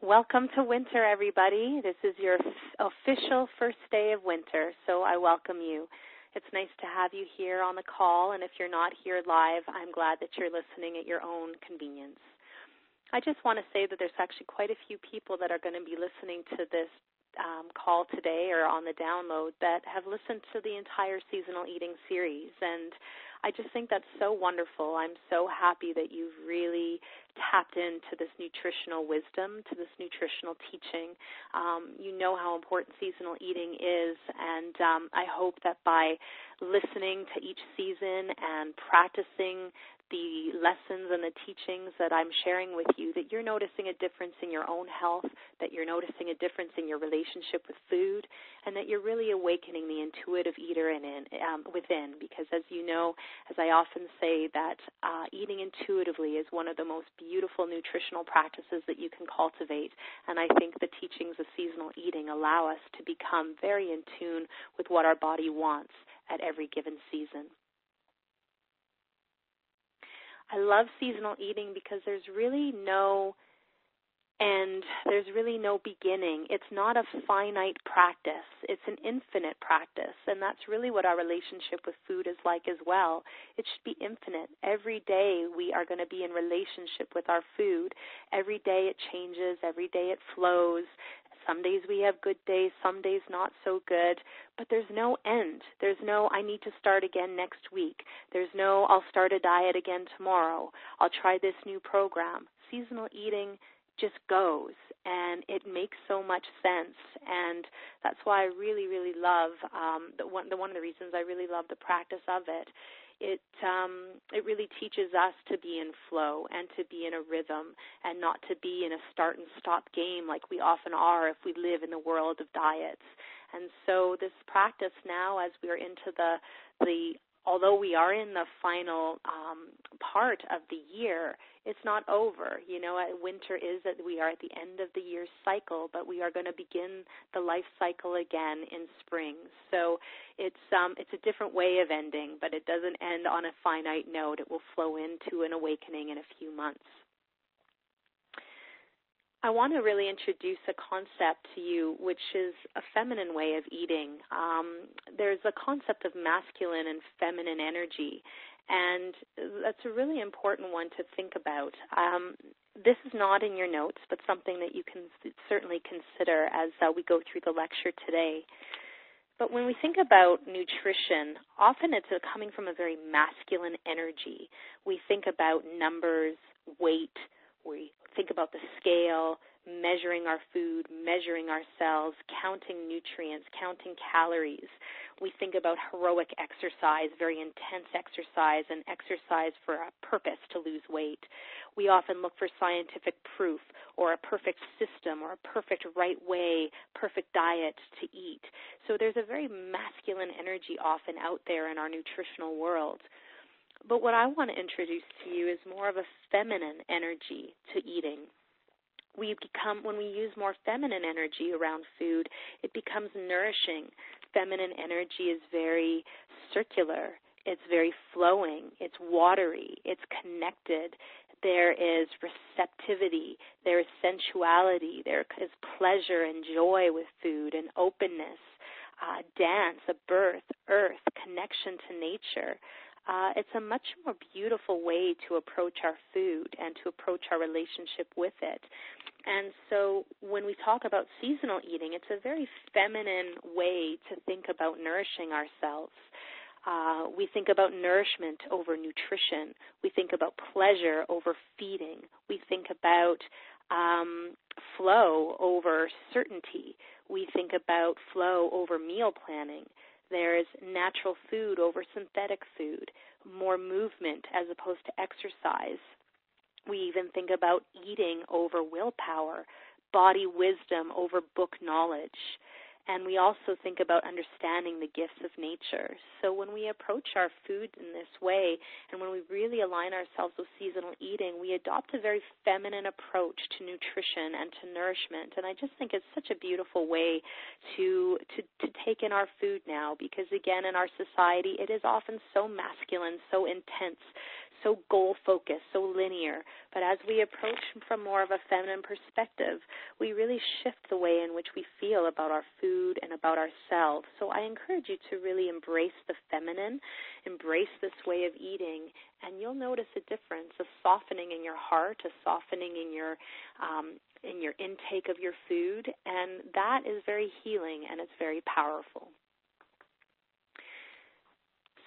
Welcome to winter, everybody. This is your official first day of winter, so I welcome you. It's nice to have you here on the call, and if you're not here live, I'm glad that you're listening at your own convenience. I just want to say that there's actually quite a few people that are going to be listening to this call today or on the download that have listened to the entire seasonal eating series, and I just think that's so wonderful. I'm so happy that you've really tapped into this nutritional wisdom, to this nutritional teaching. You know how important seasonal eating is, and I hope that by listening to each season and practicing the lessons and the teachings that I'm sharing with you, that you're noticing a difference in your own health, that you're noticing a difference in your relationship with food, and that you're really awakening the intuitive eater within. Because as you know, as I often say, that eating intuitively is one of the most beautiful nutritional practices that you can cultivate. And I think the teachings of seasonal eating allow us to become very in tune with what our body wants at every given season. I love seasonal eating because there's really no end, there's really no beginning. It's not a finite practice. It's an infinite practice, and that's really what our relationship with food is like as well. It should be infinite. Every day we are going to be in relationship with our food. Every day it changes. Every day it flows. Some days we have good days, some days not so good, but there's no end. There's no, I need to start again next week. There's no, I'll start a diet again tomorrow. I'll try this new program. Seasonal eating just goes, and it makes so much sense, and that's why I really, really love, one of the reasons I really love the practice of it. It really teaches us to be in flow and to be in a rhythm and not to be in a start and stop game like we often are if we live in the world of diets. And so this practice now, as we're into although we are in the final part of the year, it's not over. You know, winter is that we are at the end of the year's cycle, but we are going to begin the life cycle again in spring. So it's a different way of ending, but it doesn't end on a finite note. It will flow into an awakening in a few months. I want to really introduce a concept to you, which is a feminine way of eating. There's a concept of masculine and feminine energy, and that's a really important one to think about. This is not in your notes, but something that you can certainly consider as we go through the lecture today. But when we think about nutrition, often it's coming from a very masculine energy. We think about numbers, weight. We think about the scale, measuring our food, measuring ourselves, counting nutrients, counting calories. We think about heroic exercise, very intense exercise, and exercise for a purpose to lose weight. We often look for scientific proof or a perfect system or a perfect right way, perfect diet to eat. So there's a very masculine energy often out there in our nutritional world. But what I want to introduce to you is more of a feminine energy to eating. When we use more feminine energy around food, it becomes nourishing. Feminine energy is very circular. It's very flowing. It's watery. It's connected. There is receptivity. There is sensuality. There is pleasure and joy with food and openness, dance, a birth, earth, connection to nature. It's a much more beautiful way to approach our food and to approach our relationship with it. And so when we talk about seasonal eating, it's a very feminine way to think about nourishing ourselves. We think about nourishment over nutrition. We think about pleasure over feeding. We think about flow over certainty. We think about flow over meal planning. There's natural food over synthetic food, more movement as opposed to exercise. We even think about eating over willpower, body wisdom over book knowledge. And we also think about understanding the gifts of nature. So when we approach our food in this way, and when we really align ourselves with seasonal eating, we adopt a very feminine approach to nutrition and to nourishment. And I just think it's such a beautiful way to take in our food now, because again, in our society, it is often so masculine, so intense, so goal-focused, so linear. But as we approach from more of a feminine perspective, we really shift the way in which we feel about our food and about ourselves. So I encourage you to really embrace the feminine, embrace this way of eating, and you'll notice a difference, a softening in your heart, a softening in your intake of your food, and that is very healing and it's very powerful.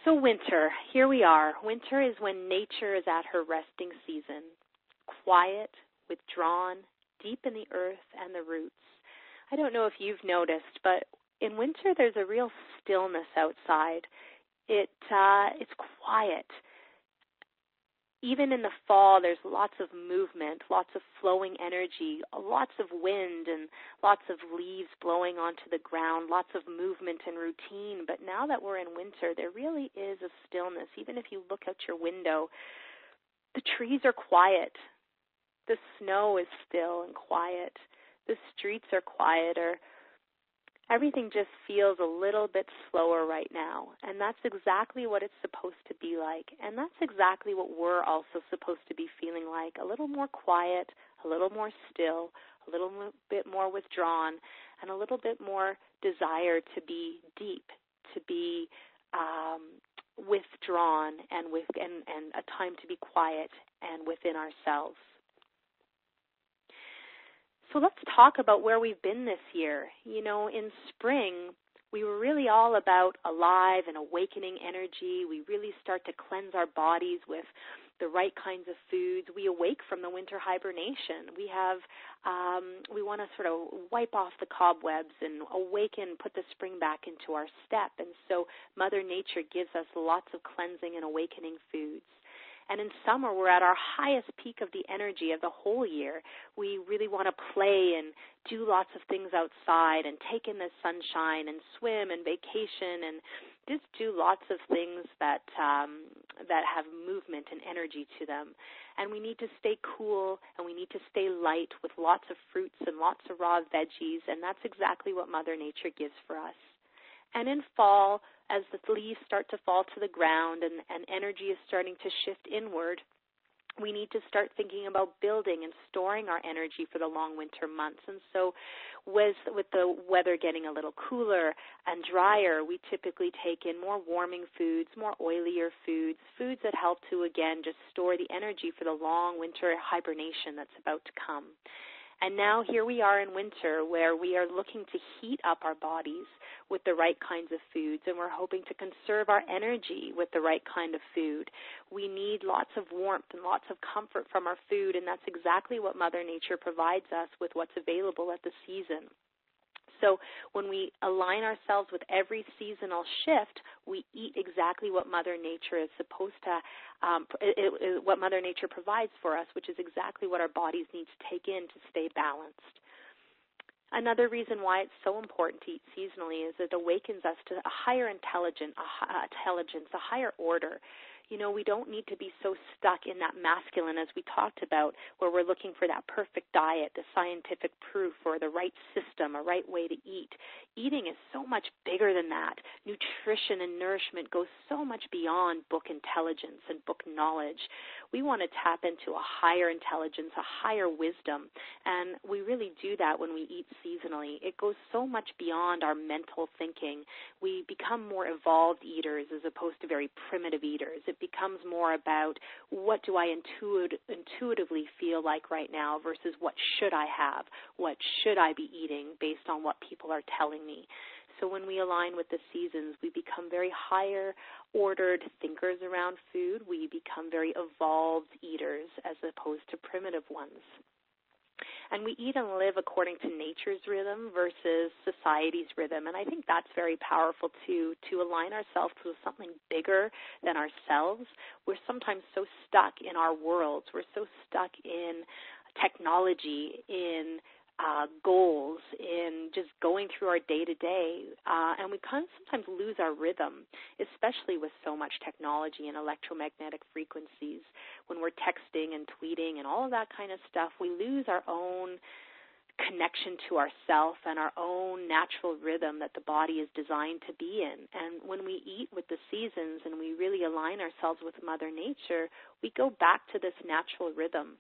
So winter, here we are. Winter is when nature is at her resting season, quiet, withdrawn, deep in the earth and the roots. I don't know if you've noticed, but in winter there's a real stillness outside. It's quiet. Even in the fall, there's lots of movement, lots of flowing energy, lots of wind and lots of leaves blowing onto the ground, lots of movement and routine. But now that we're in winter, there really is a stillness. Even if you look out your window, the trees are quiet. The snow is still and quiet. The streets are quieter. Everything just feels a little bit slower right now, and that's exactly what it's supposed to be like, and that's exactly what we're also supposed to be feeling like, a little more quiet, a little more still, a little bit more withdrawn, and a little bit more desire to be deep, to be withdrawn, and a time to be quiet and within ourselves. So let's talk about where we've been this year. You know, in spring, we were really all about alive and awakening energy. We really start to cleanse our bodies with the right kinds of foods. We awake from the winter hibernation. We want to sort of wipe off the cobwebs and awaken, put the spring back into our step. And so Mother Nature gives us lots of cleansing and awakening foods. And in summer, we're at our highest peak of the energy of the whole year. We really want to play and do lots of things outside and take in the sunshine and swim and vacation and just do lots of things that have movement and energy to them. And we need to stay cool and we need to stay light with lots of fruits and lots of raw veggies, and that's exactly what Mother Nature gives for us. And in fall, as the leaves start to fall to the ground and energy is starting to shift inward, we need to start thinking about building and storing our energy for the long winter months. And so with the weather getting a little cooler and drier, we typically take in more warming foods, more oilier foods, foods that help to, again, just store the energy for the long winter hibernation that's about to come. And now here we are in winter where we are looking to heat up our bodies with the right kinds of foods, and we're hoping to conserve our energy with the right kind of food. We need lots of warmth and lots of comfort from our food, and that's exactly what Mother Nature provides us with what's available at the season. So when we align ourselves with every seasonal shift, we eat exactly what Mother Nature is supposed to, what Mother Nature provides for us, which is exactly what our bodies need to take in to stay balanced. Another reason why it's so important to eat seasonally is it awakens us to a higher intelligence, a higher order. You know, we don't need to be so stuck in that masculine, as we talked about, where we're looking for that perfect diet, the scientific proof, or the right system, a right way to eat. Eating is so much bigger than that. Nutrition and nourishment goes so much beyond book intelligence and book knowledge. We want to tap into a higher intelligence, a higher wisdom, and we really do that when we eat seasonally. It goes so much beyond our mental thinking. We become more evolved eaters as opposed to very primitive eaters. It becomes more about what do I intuitively feel like right now versus what should I have, what should I be eating based on what people are telling me. So when we align with the seasons, we become very higher ordered thinkers around food. We become very evolved eaters as opposed to primitive ones. And we eat and live according to nature's rhythm versus society's rhythm. And I think that's very powerful, too, to align ourselves with something bigger than ourselves. We're sometimes so stuck in our worlds. We're so stuck in technology, in goals, in just going through our day-to-day, and we kind of sometimes lose our rhythm, especially with so much technology and electromagnetic frequencies. When we're texting and tweeting and all of that kind of stuff, we lose our own connection to ourself and our own natural rhythm that the body is designed to be in. And when we eat with the seasons and we really align ourselves with Mother Nature, we go back to this natural rhythm.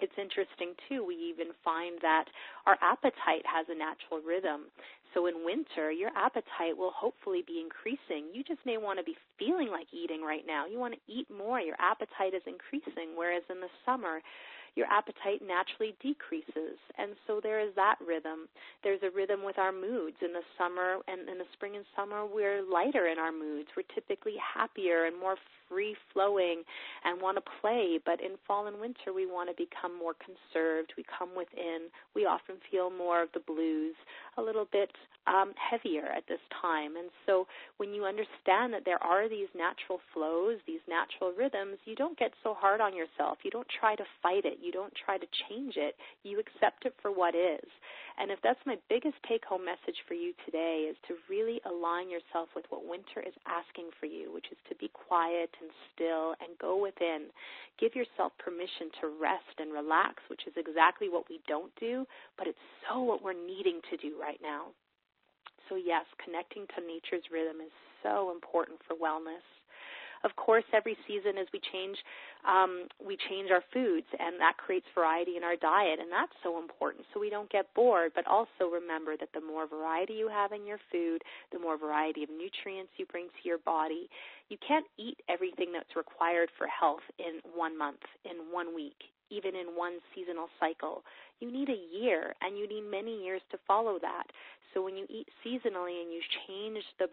It's interesting, too, we even find that our appetite has a natural rhythm. So in winter, your appetite will hopefully be increasing. You just may want to be feeling like eating right now. You want to eat more. Your appetite is increasing, whereas in the summer, your appetite naturally decreases. And so there is that rhythm. There's a rhythm with our moods. In the summer and in the spring and summer, we're lighter in our moods. We're typically happier and more free-flowing and want to play. But in fall and winter, we want to become more conserved. We come within. We often feel more of the blues, a little bit heavier at this time. And so when you understand that there are these natural flows, these natural rhythms, you don't get so hard on yourself. You don't try to fight it. You don't try to change it. You accept it for what is. And if that's my biggest take-home message for you today, is to really align yourself with what winter is asking for you, which is to be quiet and still and go within. Give yourself permission to rest and relax, which is exactly what we don't do, but it's so what we're needing to do right now. So yes, connecting to nature's rhythm is so important for wellness. Of course, every season as we change our foods, and that creates variety in our diet, and that's so important so we don't get bored. But also remember that the more variety you have in your food, the more variety of nutrients you bring to your body. You can't eat everything that's required for health in 1 month, in 1 week, even in one seasonal cycle. You need a year, and you need many years to follow that. So when you eat seasonally and you change the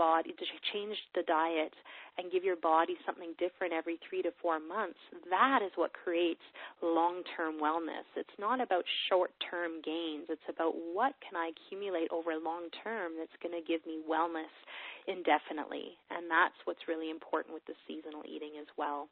diet and give your body something different every 3 to 4 months, that is what creates long-term wellness. It's not about short-term gains. It's about what can I accumulate over long-term that's going to give me wellness indefinitely. And that's what's really important with the seasonal eating as well.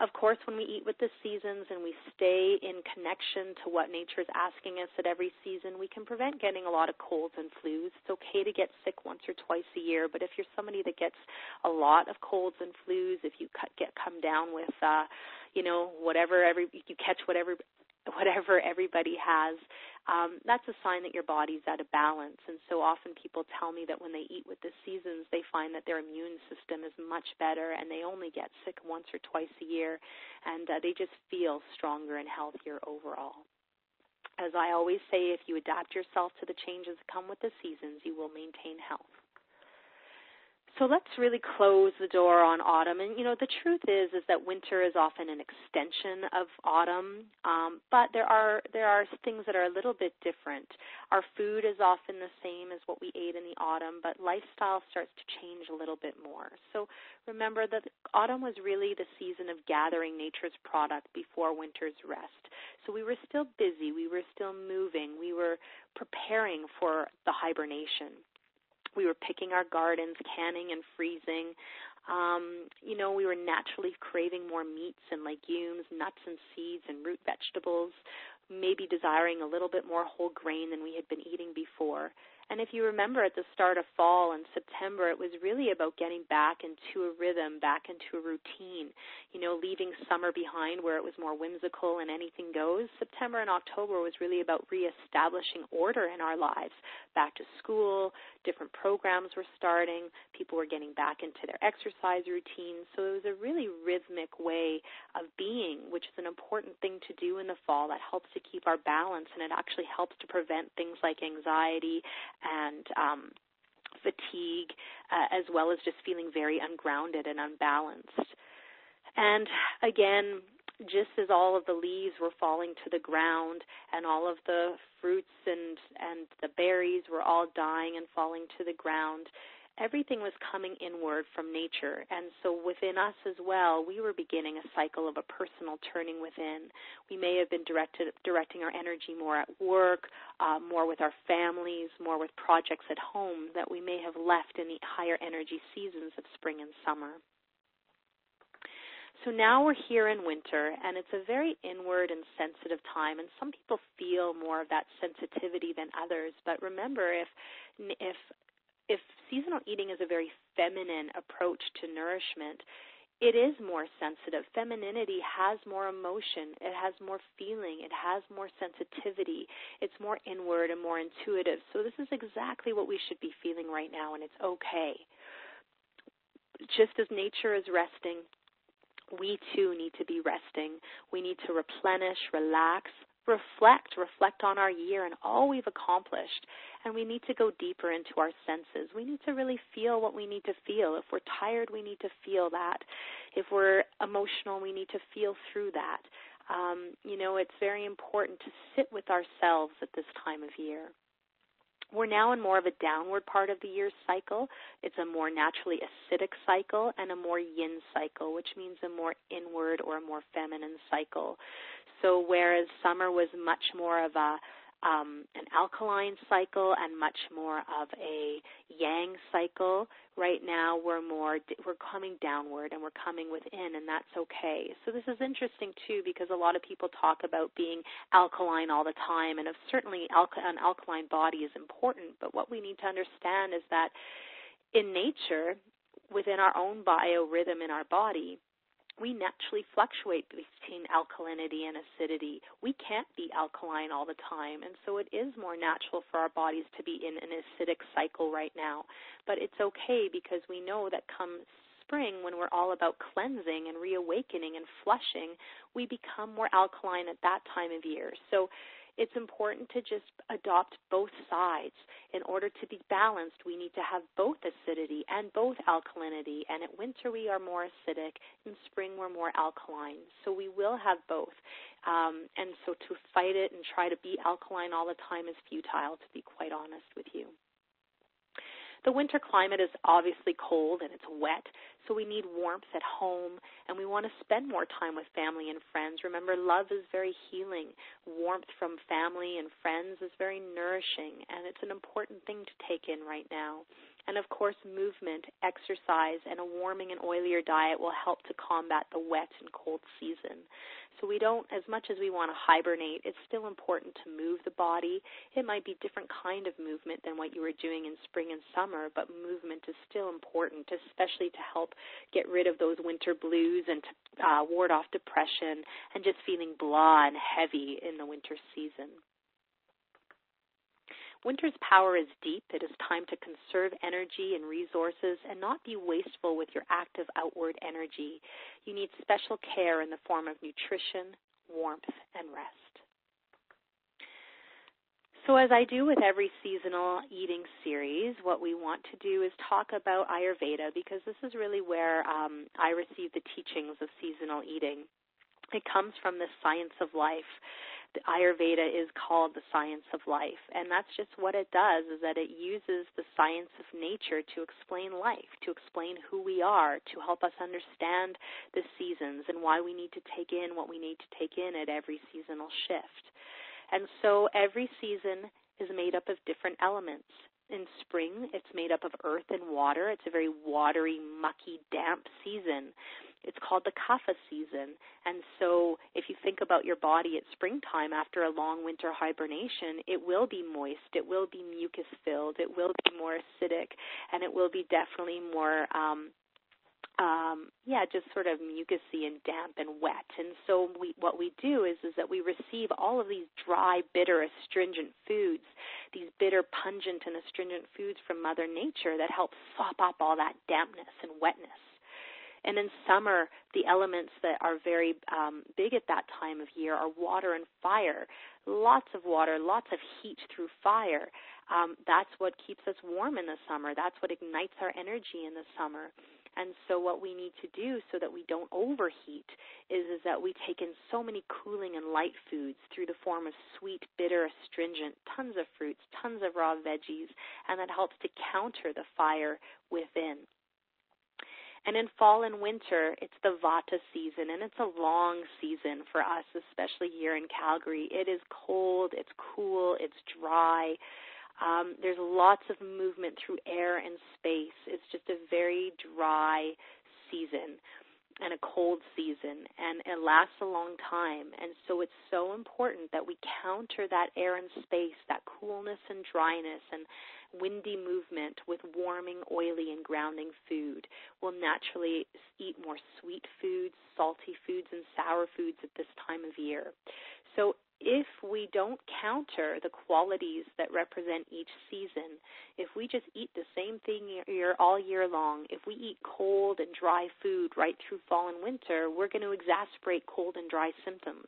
Of course, when we eat with the seasons and we stay in connection to what nature is asking us at every season, we can prevent getting a lot of colds and flus. It's okay to get sick once or twice a year, but if you're somebody that gets a lot of colds and flus, if you come down with, you catch whatever everybody has, that's a sign that your body's out of balance. And so often people tell me that when they eat with the seasons, they find that their immune system is much better and they only get sick once or twice a year, and they just feel stronger and healthier overall. As I always say, if you adapt yourself to the changes that come with the seasons, you will maintain health. So let's really close the door on autumn. And, the truth is that winter is often an extension of autumn, but there are things that are a little bit different. Our food is often the same as what we ate in the autumn, but lifestyle starts to change a little bit more. So remember that autumn was really the season of gathering nature's product before winter's rest. So we were still busy. We were still moving. We were preparing for the hibernation. We were picking our gardens, canning and freezing. We were naturally craving more meats and legumes, nuts and seeds and root vegetables, maybe desiring a little bit more whole grain than we had been eating before. And if you remember at the start of fall and September, it was really about getting back into a rhythm, back into a routine, leaving summer behind where it was more whimsical and anything goes. September and October was really about reestablishing order in our lives. Back to school, different programs were starting, people were getting back into their exercise routines. So it was a really rhythmic way of being, which is an important thing to do in the fall. That helps to keep our balance, and it actually helps to prevent things like anxiety and fatigue, as well as just feeling very ungrounded and unbalanced. And again, just as all of the leaves were falling to the ground and all of the fruits and the berries were all dying and falling to the ground, everything was coming inward from nature. And so within us as well, we were beginning a cycle of a personal turning within. We may have been directing our energy more at work, more with our families, more with projects at home that we may have left in the higher energy seasons of spring and summer. So now we're here in winter, and it's a very inward and sensitive time, and some people feel more of that sensitivity than others. But remember, if seasonal eating is a very feminine approach to nourishment, it is more sensitive. Femininity has more emotion. It has more feeling. It has more sensitivity. It's more inward and more intuitive. So this is exactly what we should be feeling right now, and it's okay. Just as nature is resting, we too need to be resting. We need to replenish, relax, reflect on our year and all we've accomplished. And we need to go deeper into our senses. We need to really feel what we need to feel. If we're tired, we need to feel that. If we're emotional, we need to feel through that. It's very important to sit with ourselves at this time of year. We're now in more of a downward part of the year's cycle. It's a more naturally acidic cycle and a more yin cycle, which means a more inward or a more feminine cycle. So whereas summer was much more of an alkaline cycle and much more of a yang cycle, right now we're coming downward and we're coming within, and that's okay. So this is interesting too, because a lot of people talk about being alkaline all the time, and certainly an alkaline body is important, but what we need to understand is that in nature, within our own biorhythm in our body, we naturally fluctuate between alkalinity and acidity. We can't be alkaline all the time, and so it is more natural for our bodies to be in an acidic cycle right now. But it's okay, because we know that come spring, when we're all about cleansing and reawakening and flushing, we become more alkaline at that time of year. So it's important to just adopt both sides. In order to be balanced, we need to have both acidity and both alkalinity. And at winter, we are more acidic. In spring, we're more alkaline. So we will have both. And so to fight it and try to be alkaline all the time is futile, to be quite honest with you. The winter climate is obviously cold and it's wet, so we need warmth at home, and we want to spend more time with family and friends. Remember, love is very healing. Warmth from family and friends is very nourishing, and it's an important thing to take in right now. And, of course, movement, exercise, and a warming and oilier diet will help to combat the wet and cold season. So we don't, as much as we want to hibernate, it's still important to move the body. It might be a different kind of movement than what you were doing in spring and summer, but movement is still important, especially to help get rid of those winter blues and to ward off depression and just feeling blah and heavy in the winter season. Winter's power is deep. It is time to conserve energy and resources and not be wasteful with your active outward energy. You need special care in the form of nutrition, warmth, and rest. So as I do with every seasonal eating series, what we want to do is talk about Ayurveda, because this is really where I receive the teachings of seasonal eating. It comes from the science of life. The Ayurveda is called the science of life, and that's just what it does, is that it uses the science of nature to explain life, to explain who we are, to help us understand the seasons and why we need to take in what we need to take in at every seasonal shift. And so every season is made up of different elements. In spring, it's made up of earth and water. It's a very watery, mucky, damp season. It's called the kapha season. And so if you think about your body at springtime after a long winter hibernation, it will be moist, it will be mucus-filled, it will be more acidic, and it will be definitely more just sort of mucusy and damp and wet. And so what we do is that we receive all of these dry, bitter, astringent foods, these bitter, pungent, and astringent foods from Mother Nature that help sop up all that dampness and wetness. And in summer, the elements that are very big at that time of year are water and fire. Lots of water, lots of heat through fire. That's what keeps us warm in the summer. That's what ignites our energy in the summer. And so what we need to do so that we don't overheat is that we take in so many cooling and light foods through the form of sweet, bitter, astringent, tons of fruits, tons of raw veggies, and that helps to counter the fire within. And in fall and winter, it's the Vata season, and it's a long season for us, especially here in Calgary. It is cold, it's cool, it's dry. There's lots of movement through air and space. It's just a very dry season and a cold season, and it lasts a long time. And so it's so important that we counter that air and space, that coolness and dryness, and windy movement with warming, oily, and grounding food. We'll naturally eat more sweet foods, salty foods, and sour foods at this time of year. So if we don't counter the qualities that represent each season, if we just eat the same thing all year long, if we eat cold and dry food right through fall and winter, we're going to exacerbate cold and dry symptoms.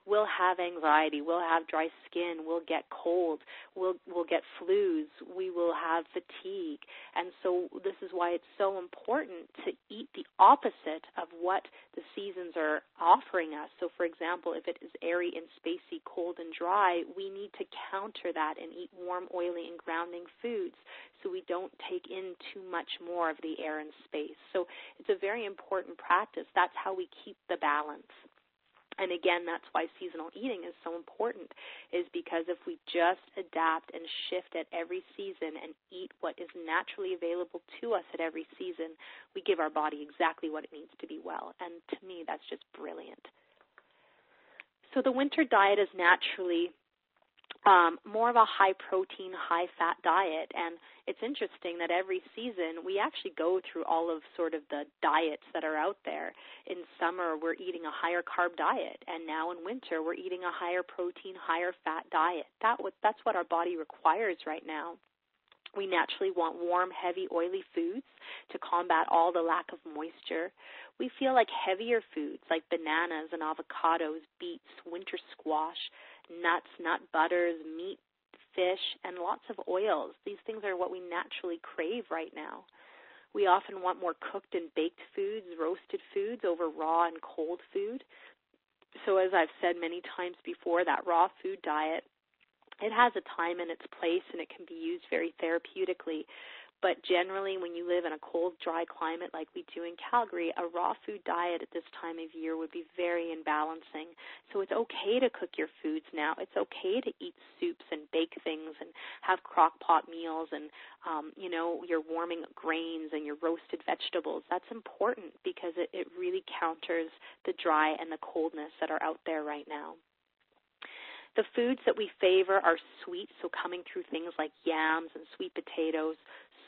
We'll have anxiety, we'll have dry skin, we'll get cold, we'll get flus, we will have fatigue. And so this is why it's so important to eat the opposite of what the seasons are offering us. So for example, if it is airy and spacey, cold and dry, we need to counter that and eat warm, oily, and grounding foods so we don't take in too much more of the air and space. So it's a very important practice. That's how we keep the balance. And again, that's why seasonal eating is so important, is because if we just adapt and shift at every season and eat what is naturally available to us at every season, we give our body exactly what it needs to be well. And to me, that's just brilliant. So the winter diet is naturally more of a high-protein, high-fat diet. And it's interesting that every season we actually go through all of sort of the diets that are out there. In summer, we're eating a higher-carb diet, and now in winter, we're eating a higher-protein, higher-fat diet. That's what our body requires right now. We naturally want warm, heavy, oily foods to combat all the lack of moisture. We feel like heavier foods like bananas and avocados, beets, winter squash, nuts, nut butters, meat, fish, and lots of oils. These things are what we naturally crave right now. We often want more cooked and baked foods, roasted foods over raw and cold food. So as I've said many times before, that raw food diet, it has a time and its place, and it can be used very therapeutically. But generally, when you live in a cold, dry climate like we do in Calgary, a raw food diet at this time of year would be very imbalancing. So it's okay to cook your foods now. It's okay to eat soups and bake things and have crock pot meals and, your warming grains and your roasted vegetables. That's important because it really counters the dry and the coldness that are out there right now. The foods that we favor are sweet, so coming through things like yams and sweet potatoes,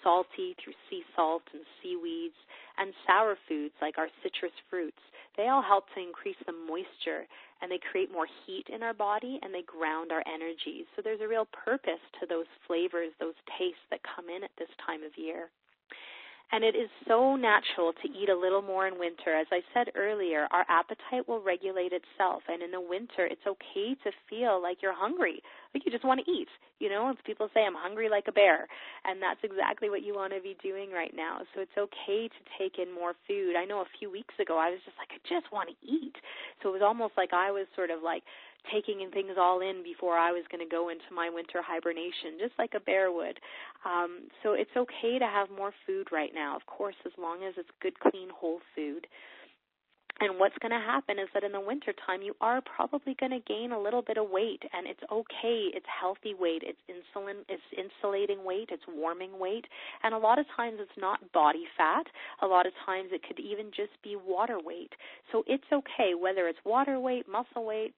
salty through sea salt and seaweeds, and sour foods like our citrus fruits. They all help to increase the moisture, and they create more heat in our body, and they ground our energies. So there's a real purpose to those flavors, those tastes that come in at this time of year. And it is so natural to eat a little more in winter. As I said earlier, our appetite will regulate itself. And in the winter, it's okay to feel like you're hungry, like you just want to eat. If people say, I'm hungry like a bear. And that's exactly what you want to be doing right now. So it's okay to take in more food. I know a few weeks ago, I was just like, I just want to eat. So it was almost like I was sort of like taking in things all in before I was going to go into my winter hibernation, just like a bear would. So it's okay to have more food right now, of course, as long as it's good, clean, whole food. And what's going to happen is that in the wintertime, you are probably going to gain a little bit of weight, and it's okay. It's healthy weight. It's insulating weight. It's warming weight. And a lot of times it's not body fat. A lot of times it could even just be water weight. So it's okay, whether it's water weight, muscle weight,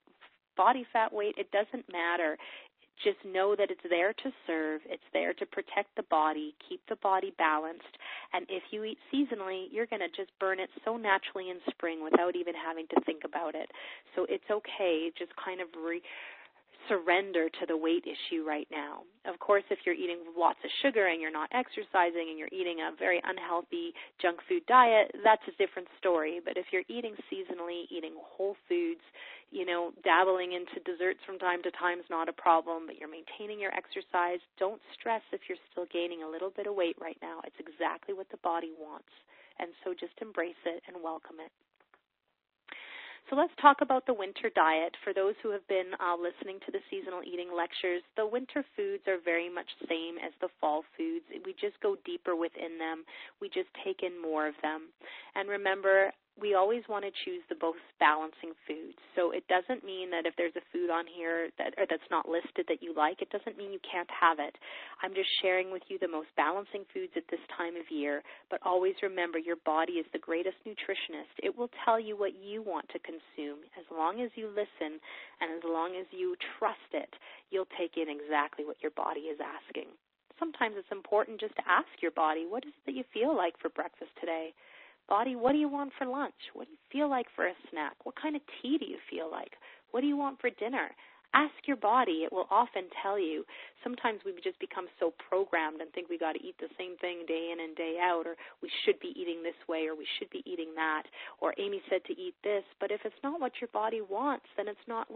body fat weight, it doesn't matter. Just know that it's there to serve. It's there to protect the body, keep the body balanced. And if you eat seasonally, you're going to just burn it so naturally in spring without even having to think about it. So it's okay. Just kind of surrender to the weight issue right now. Of course, if you're eating lots of sugar and you're not exercising and you're eating a very unhealthy junk food diet, that's a different story. But if you're eating seasonally, eating whole foods, dabbling into desserts from time to time is not a problem, but you're maintaining your exercise, don't stress if you're still gaining a little bit of weight right now. It's exactly what the body wants. And so just embrace it and welcome it. So let's talk about the winter diet. For those who have been listening to the seasonal eating lectures, the winter foods are very much the same as the fall foods. We just go deeper within them. We just take in more of them. And remember, we always want to choose the most balancing foods. So it doesn't mean that if there's a food on here that's not listed that you like, it doesn't mean you can't have it. I'm just sharing with you the most balancing foods at this time of year, but always remember your body is the greatest nutritionist. It will tell you what you want to consume. As long as you listen and as long as you trust it, you'll take in exactly what your body is asking. sometimes it's important just to ask your body, what is it that you feel like for breakfast today? Body, what do you want for lunch? What do you feel like for a snack? What kind of tea do you feel like? What do you want for dinner? Ask your body. It will often tell you. Sometimes we just become so programmed and think we got to eat the same thing day in and day out, or we should be eating this way, or we should be eating that, or Amy said to eat this. But if it's not what your body wants, then it's not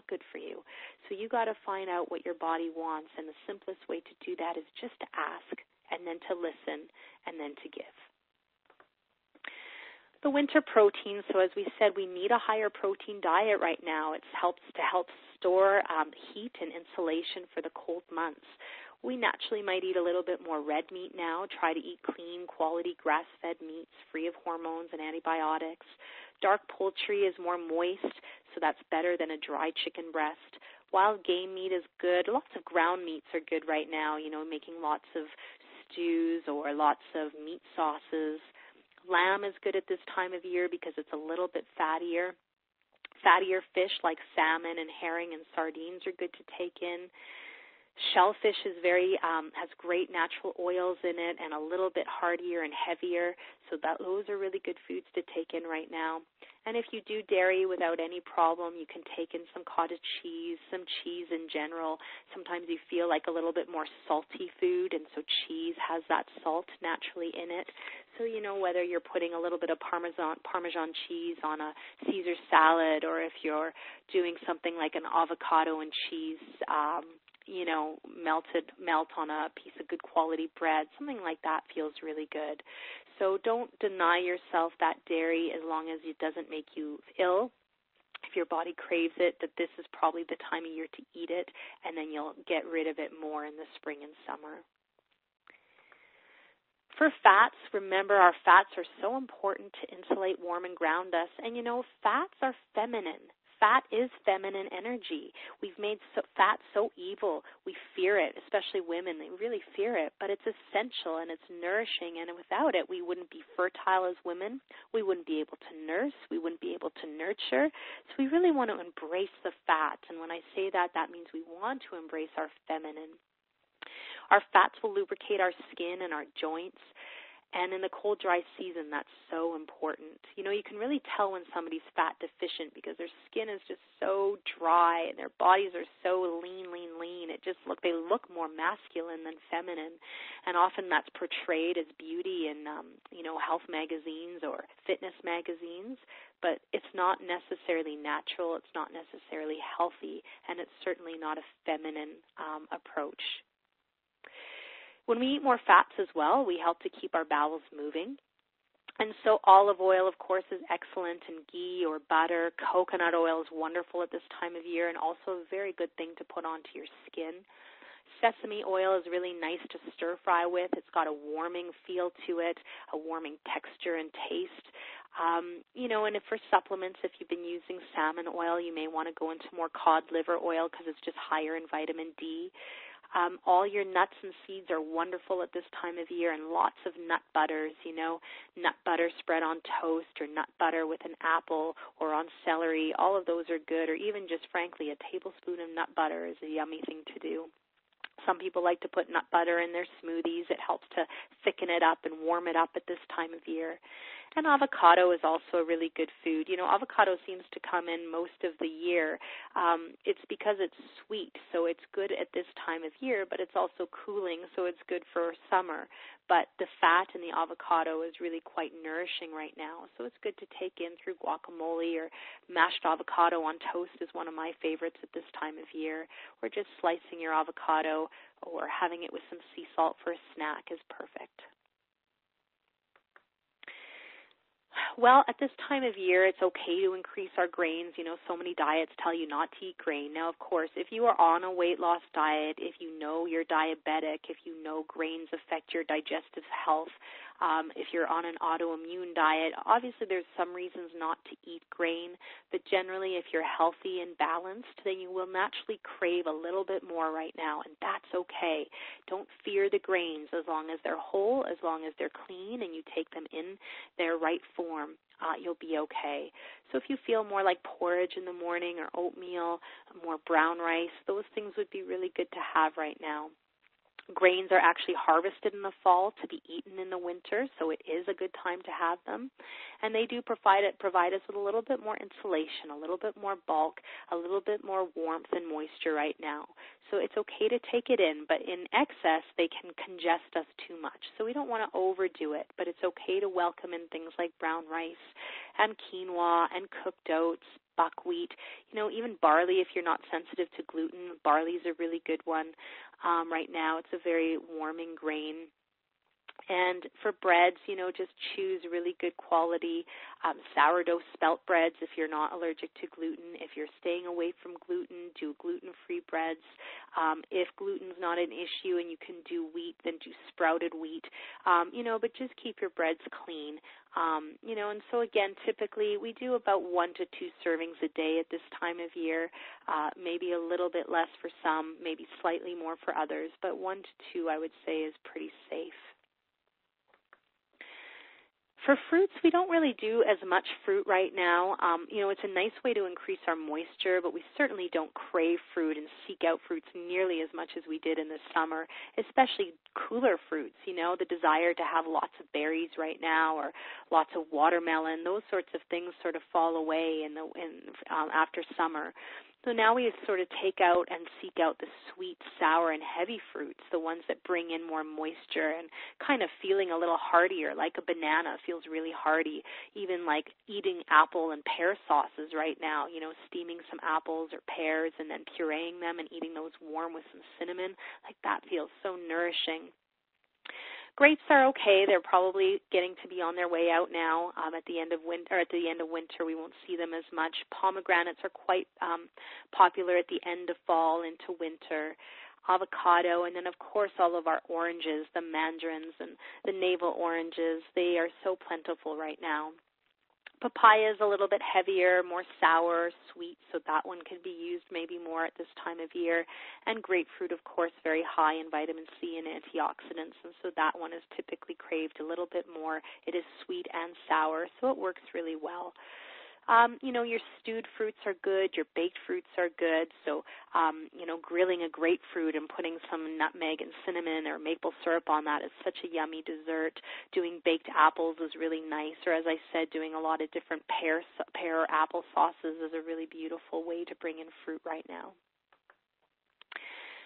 good for you. So you got to find out what your body wants, and the simplest way to do that is just to ask, and then to listen, and then to give. The winter protein, so as we said, we need a higher protein diet right now. It helps to help store heat and insulation for the cold months. We naturally might eat a little bit more red meat now, try to eat clean, quality, grass-fed meats, free of hormones and antibiotics. Dark poultry is more moist, so that's better than a dry chicken breast. Wild game meat is good. Lots of ground meats are good right now, making lots of stews or lots of meat sauces. Lamb is good at this time of year because it's a little bit fattier. Fattier fish like salmon and herring and sardines are good to take in. Shellfish is has great natural oils in it and a little bit heartier and heavier, so those are really good foods to take in right now. And if you do dairy without any problem, you can take in some cottage cheese, some cheese in general. Sometimes you feel like a little bit more salty food, and so cheese has that salt naturally in it. So, whether you're putting a little bit of Parmesan cheese on a Caesar salad, or if you're doing something like an avocado and cheese, melt on a piece of good quality bread, something like that feels really good. So don't deny yourself that dairy as long as it doesn't make you ill. If your body craves it, that this is probably the time of year to eat it, and then you'll get rid of it more in the spring and summer. For fats, remember our fats are so important to insulate, warm, and ground us. And fats are feminine. Fat is feminine energy. We've made fat so evil. We fear it, especially women. They really fear it, but it's essential and it's nourishing, and without it, we wouldn't be fertile as women. We wouldn't be able to nurse. We wouldn't be able to nurture. So we really want to embrace the fat, and when I say that, that means we want to embrace our feminine. Our fats will lubricate our skin and our joints. And in the cold, dry season, that's so important. You can really tell when somebody's fat deficient because their skin is just so dry and their bodies are so lean. They look more masculine than feminine. And often that's portrayed as beauty in, health magazines or fitness magazines. But it's not necessarily natural. It's not necessarily healthy. And it's certainly not a feminine approach. When we eat more fats as well, we help to keep our bowels moving. And so olive oil, of course, is excellent, and ghee or butter. Coconut oil is wonderful at this time of year and also a very good thing to put onto your skin. Sesame oil is really nice to stir fry with. It's got a warming feel to it, a warming texture and taste. And for supplements, if you've been using salmon oil, you may want to go into more cod liver oil because it's just higher in vitamin D. All your nuts and seeds are wonderful at this time of year, and lots of nut butters, nut butter spread on toast or nut butter with an apple or on celery. All of those are good, or even just, frankly, a tablespoon of nut butter is a yummy thing to do. Some people like to put nut butter in their smoothies. It helps to thicken it up and warm it up at this time of year. And avocado is also a really good food. Avocado seems to come in most of the year. It's because it's sweet, so it's good at this time of year, but it's also cooling, so it's good for summer. But the fat in the avocado is really quite nourishing right now, so it's good to take in through guacamole, or mashed avocado on toast is one of my favorites at this time of year, or just slicing your avocado or having it with some sea salt for a snack is perfect. Well, at this time of year, it's okay to increase our grains. So many diets tell you not to eat grain. Now, of course, if you are on a weight loss diet, if you know you're diabetic, if you know grains affect your digestive health, if you're on an autoimmune diet, obviously there's some reasons not to eat grain, but generally if you're healthy and balanced, then you will naturally crave a little bit more right now, and that's okay. Don't fear the grains as long as they're whole, as long as they're clean, and you take them in their right form. You'll be okay. So if you feel more like porridge in the morning or oatmeal, more brown rice, those things would be really good to have right now. Grains are actually harvested in the fall to be eaten in the winter, so it is a good time to have them. And they do provide us with a little bit more insulation, a little bit more bulk, a little bit more warmth and moisture right now. So it's okay to take it in, but in excess, they can congest us too much. So we don't want to overdo it, but it's okay to welcome in things like brown rice and quinoa and cooked oats, buckwheat, even barley if you're not sensitive to gluten. Barley is a really good one. Right now, it's a very warming grain. And for breads, just choose really good quality sourdough spelt breads if you're not allergic to gluten. If you're staying away from gluten, do gluten-free breads. If gluten's not an issue and you can do wheat, then do sprouted wheat. But just keep your breads clean. And so again, typically we do about 1 to 2 servings a day at this time of year, maybe a little bit less for some, maybe slightly more for others, but 1 to 2 I would say is pretty safe. For fruits, we don't really do as much fruit right now. It's a nice way to increase our moisture, but we certainly don't crave fruit and seek out fruits nearly as much as we did in the summer, especially cooler fruits, the desire to have lots of berries right now or lots of watermelon. Those sorts of things sort of fall away after summer. So now we sort of take out and seek out the sweet, sour, and heavy fruits, the ones that bring in more moisture and kind of feeling a little heartier, like a banana feels really hearty, even like eating apple and pear sauces right now, steaming some apples or pears and then pureeing them and eating those warm with some cinnamon, like that feels so nourishing. Grapes are okay. They're probably getting to be on their way out now. At the end of winter, we won't see them as much. Pomegranates are quite popular at the end of fall into winter. Avocado, and then of course all of our oranges, the mandarins and the navel oranges. They are so plentiful right now. Papaya is a little bit heavier, more sour, sweet, so that one could be used maybe more at this time of year. And grapefruit, of course, very high in vitamin C and antioxidants, and so that one is typically craved a little bit more. It is sweet and sour, so it works really well. Your stewed fruits are good, your baked fruits are good, so, grilling a grapefruit and putting some nutmeg and cinnamon or maple syrup on that is such a yummy dessert. Doing baked apples is really nice, or as I said, doing a lot of different pear or apple sauces is a really beautiful way to bring in fruit right now.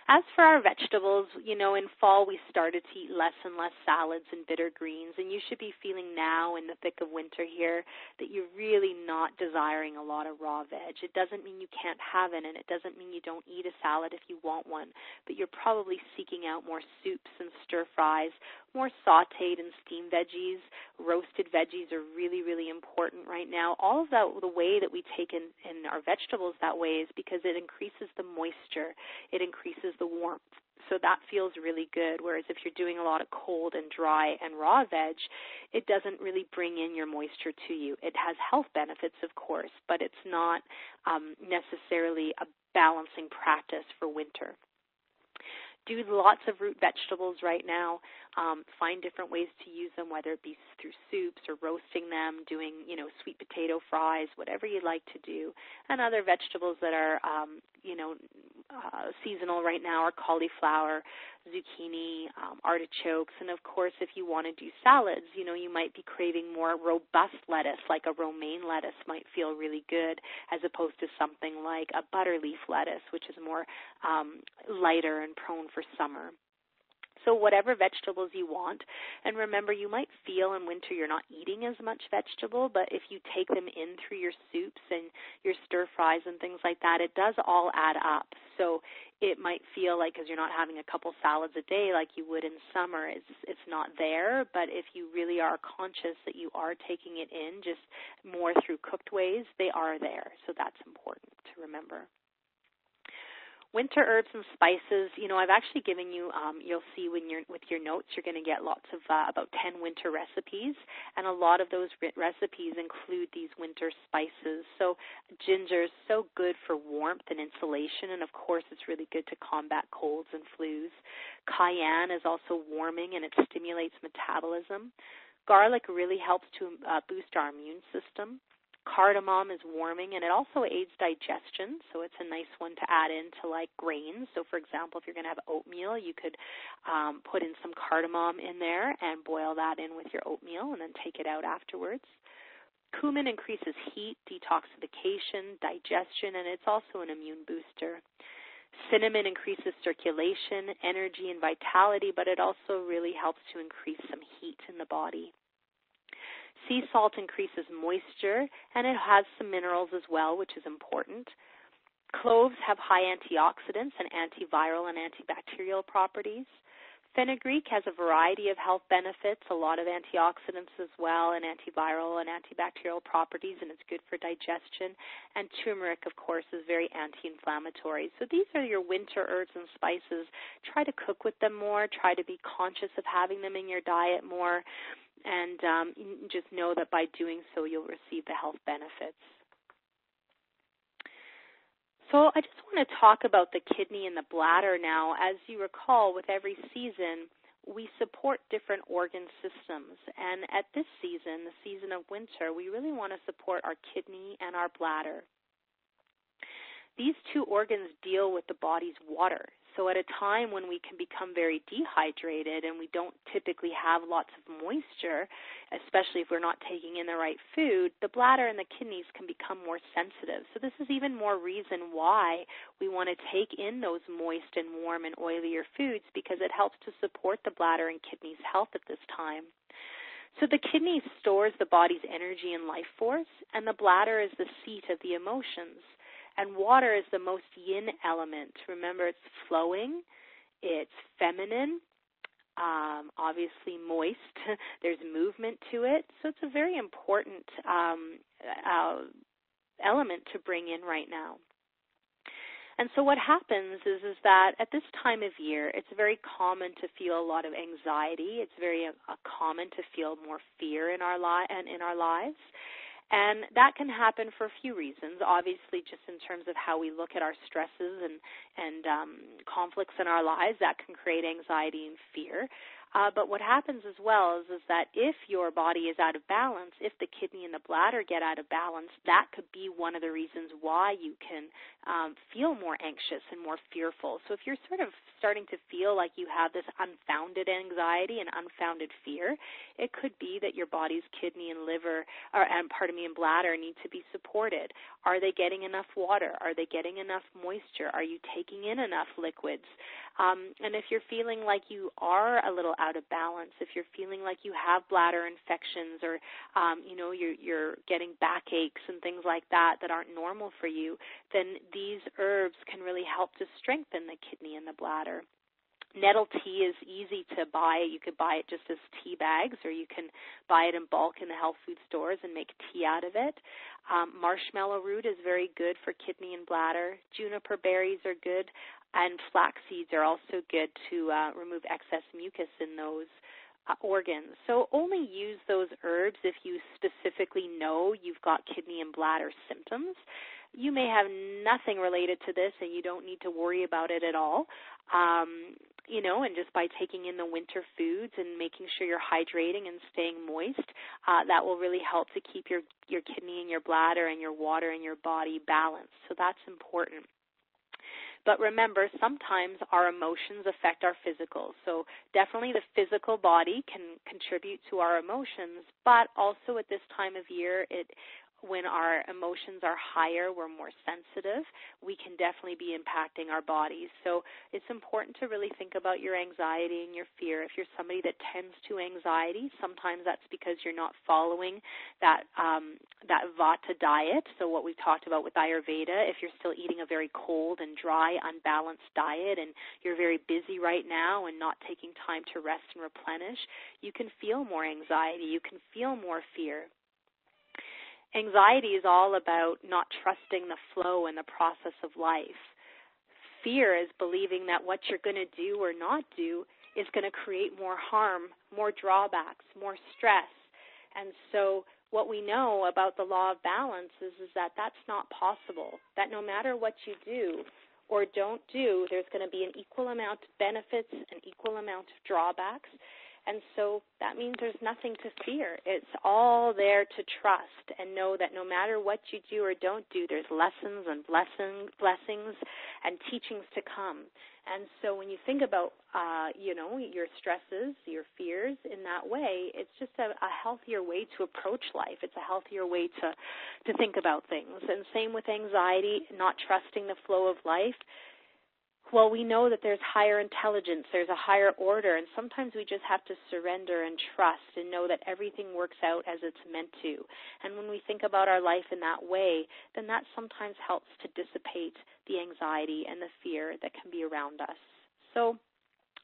As for our vegetables, in fall we started to eat less and less salads and bitter greens, and you should be feeling now in the thick of winter here that you're really not desiring a lot of raw veg. It doesn't mean you can't have it, and it doesn't mean you don't eat a salad if you want one, but you're probably seeking out more soups and stir fries, more sauteed and steamed veggies. Roasted veggies are really, really important right now. All of that, the way that we take in our vegetables that way is because it increases the moisture. It increases the warmth. So that feels really good, whereas if you're doing a lot of cold and dry and raw veg, it doesn't really bring in your moisture to you. It has health benefits, of course, but it's not necessarily a balancing practice for winter. Do lots of root vegetables right now. Find different ways to use them, whether it be through soups or roasting them, doing, sweet potato fries, whatever you like to do. And other vegetables that are, seasonal right now are cauliflower, zucchini, artichokes. And, of course, if you want to do salads, you might be craving more robust lettuce, like a romaine lettuce might feel really good, as opposed to something like a butterleaf lettuce, which is more lighter and prone for summer. So whatever vegetables you want, and remember you might feel in winter you're not eating as much vegetable, but if you take them in through your soups and your stir fries and things like that, it does all add up. So it might feel like, because you're not having a couple salads a day like you would in summer, it's not there, but if you really are conscious that you are taking it in just more through cooked ways, they are there. So that's important to remember. Winter herbs and spices, I've actually given you, you'll see with your notes, you're going to get lots of, about 10 winter recipes, and a lot of those recipes include these winter spices. So ginger is so good for warmth and insulation, and of course it's really good to combat colds and flus. Cayenne is also warming, and it stimulates metabolism. Garlic really helps to boost our immune system. Cardamom is warming, and it also aids digestion, so it's a nice one to add into like grains. So, for example, if you're going to have oatmeal, you could put in some cardamom in there and boil that in with your oatmeal and then take it out afterwards. Cumin increases heat, detoxification, digestion, and it's also an immune booster. Cinnamon increases circulation, energy, and vitality, but it also really helps to increase some heat in the body. Sea salt increases moisture, and it has some minerals as well, which is important. Cloves have high antioxidants and antiviral and antibacterial properties. Fenugreek has a variety of health benefits, a lot of antioxidants as well, and antiviral and antibacterial properties, and it's good for digestion. And turmeric, of course, is very anti-inflammatory. So these are your winter herbs and spices. Try to cook with them more. Try to be conscious of having them in your diet more. And just know that by doing so, you'll receive the health benefits. So I just want to talk about the kidney and the bladder now. As you recall, with every season, we support different organ systems. And at this season, the season of winter, we really want to support our kidney and our bladder. These two organs deal with the body's water. So at a time when we can become very dehydrated and we don't typically have lots of moisture, especially if we're not taking in the right food, the bladder and the kidneys can become more sensitive. So this is even more reason why we want to take in those moist and warm and oilier foods, because it helps to support the bladder and kidneys' health at this time. So the kidney stores the body's energy and life force, and the bladder is the seat of the emotions. And water is the most yin element. Remember, it's flowing, it's feminine, obviously moist. There's movement to it. So it's a very important element to bring in right now. And so what happens is that at this time of year, it's very common to feel a lot of anxiety. It's very common to feel more fear in our lives. And that can happen for a few reasons. Obviously, just in terms of how we look at our stresses and conflicts in our lives, that can create anxiety and fear. But what happens as well is that if your body is out of balance, if the kidney and the bladder get out of balance, that could be one of the reasons why you can feel more anxious and more fearful. So if you're sort of starting to feel like you have this unfounded anxiety and unfounded fear, it could be that your body's kidney and liver, and bladder need to be supported. Are they getting enough water? Are they getting enough moisture? Are you taking in enough liquids? And if you're feeling like you are a little out of balance, if you're feeling like you have bladder infections or, you're getting backaches and things like that aren't normal for you, then these herbs can really help to strengthen the kidney and the bladder. Nettle tea is easy to buy. You could buy it just as tea bags, or you can buy it in bulk in the health food stores and make tea out of it. Marshmallow root is very good for kidney and bladder. Juniper berries are good, and flax seeds are also good to remove excess mucus in those organs. So only use those herbs if you specifically know you've got kidney and bladder symptoms. You may have nothing related to this and you don't need to worry about it at all. And just by taking in the winter foods and making sure you're hydrating and staying moist, that will really help to keep your kidney and your bladder and your water in your body balanced. So that's important. But remember, sometimes our emotions affect our physical. So definitely the physical body can contribute to our emotions, but also at this time of year, when our emotions are higher, we're more sensitive, we can definitely be impacting our bodies. So it's important to really think about your anxiety and your fear. If you're somebody that tends to anxiety, sometimes that's because you're not following that Vata diet. So what we've talked about with Ayurveda, if you're still eating a very cold and dry, unbalanced diet and you're very busy right now and not taking time to rest and replenish, you can feel more anxiety. You can feel more fear. Anxiety is all about not trusting the flow and the process of life. Fear is believing that what you're going to do or not do is going to create more harm, more drawbacks, more stress. And so what we know about the law of balance is that that's not possible, that no matter what you do or don't do, there's going to be an equal amount of benefits, an equal amount of drawbacks. And so that means there's nothing to fear. It's all there to trust and know that no matter what you do or don't do, there's lessons and blessings and teachings to come. And so when you think about, your stresses, your fears in that way, it's just a healthier way to approach life. It's a healthier way to think about things. And same with anxiety, not trusting the flow of life. Well, we know that there's higher intelligence, there's a higher order, and sometimes we just have to surrender and trust and know that everything works out as it's meant to. And when we think about our life in that way, then that sometimes helps to dissipate the anxiety and the fear that can be around us. So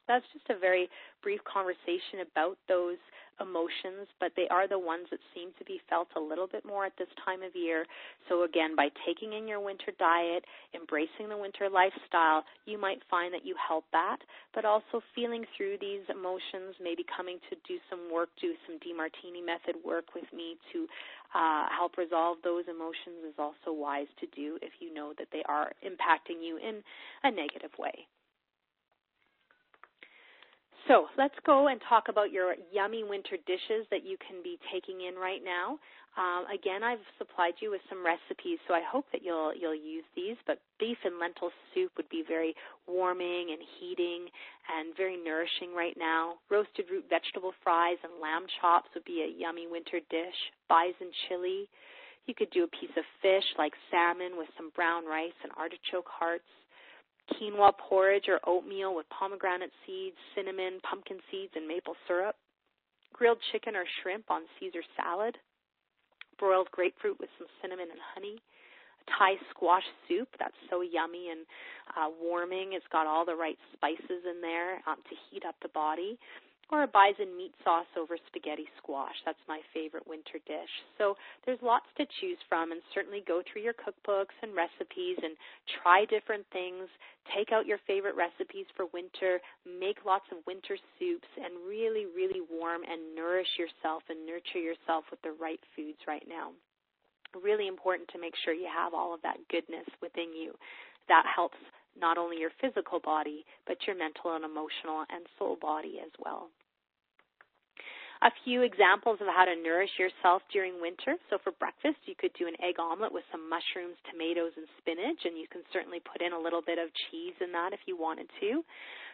that's just a very brief conversation about those emotions, but they are the ones that seem to be felt a little bit more at this time of year. So again, by taking in your winter diet, embracing the winter lifestyle, you might find that you help that, but also feeling through these emotions, maybe coming to do some work, do some DeMartini method work with me to help resolve those emotions is also wise to do if you know that they are impacting you in a negative way. So let's go and talk about your yummy winter dishes that you can be taking in right now. Again, I've supplied you with some recipes, so I hope that you'll use these. But beef and lentil soup would be very warming and heating and very nourishing right now. Roasted root vegetable fries and lamb chops would be a yummy winter dish. Bison chili. You could do a piece of fish like salmon with some brown rice and artichoke hearts. Quinoa porridge or oatmeal with pomegranate seeds, cinnamon, pumpkin seeds, and maple syrup. Grilled chicken or shrimp on Caesar salad. Broiled grapefruit with some cinnamon and honey. Thai squash soup, that's so yummy and warming. It's got all the right spices in there to heat up the body. Or a bison meat sauce over spaghetti squash. That's my favorite winter dish. So there's lots to choose from, and certainly go through your cookbooks and recipes and try different things. Take out your favorite recipes for winter. Make lots of winter soups and really, really warm and nourish yourself and nurture yourself with the right foods right now. Really important to make sure you have all of that goodness within you. That helps not only your physical body, but your mental and emotional and soul body as well. A few examples of how to nourish yourself during winter. So for breakfast, you could do an egg omelet with some mushrooms, tomatoes, and spinach, and you can certainly put in a little bit of cheese in that if you wanted to.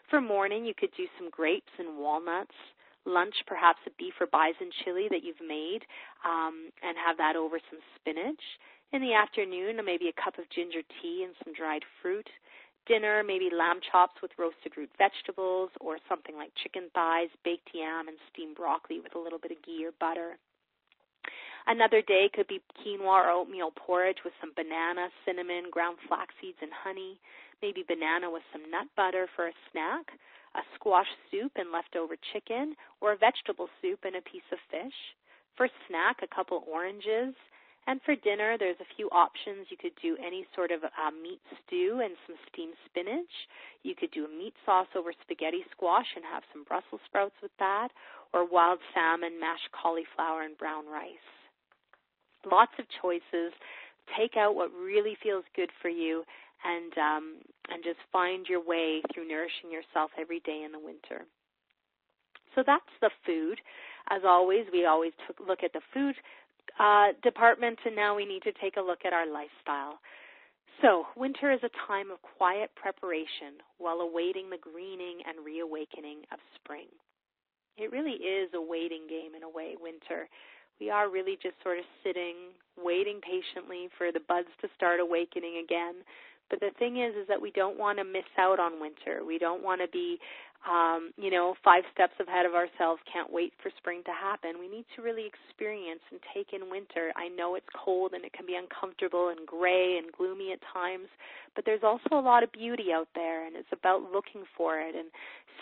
For morning, you could do some grapes and walnuts. Lunch, perhaps a beef or bison chili that you've made, and have that over some spinach. In the afternoon, maybe a cup of ginger tea and some dried fruit. Dinner, maybe lamb chops with roasted root vegetables or something like chicken thighs, baked yam, and steamed broccoli with a little bit of ghee or butter. Another day could be quinoa or oatmeal porridge with some banana, cinnamon, ground flax seeds, and honey. Maybe banana with some nut butter for a snack. A squash soup and leftover chicken, or a vegetable soup and a piece of fish. For snack, a couple oranges. And for dinner, there's a few options. You could do any sort of meat stew and some steamed spinach. You could do a meat sauce over spaghetti squash and have some Brussels sprouts with that, or wild salmon, mashed cauliflower, and brown rice. Lots of choices. Take out what really feels good for you and just find your way through nourishing yourself every day in the winter. So that's the food. As always, we always look at the food department, and now we need to take a look at our lifestyle. So winter is a time of quiet preparation while awaiting the greening and reawakening of spring. It really is a waiting game in a way, winter. We are really just sort of sitting, waiting patiently for the buds to start awakening again. But the thing is that we don't want to miss out on winter. We don't want to be 5 steps ahead of ourselves, can't wait for spring to happen. We need to really experience and take in winter. I know it's cold and it can be uncomfortable and gray and gloomy at times, but there's also a lot of beauty out there, and it's about looking for it and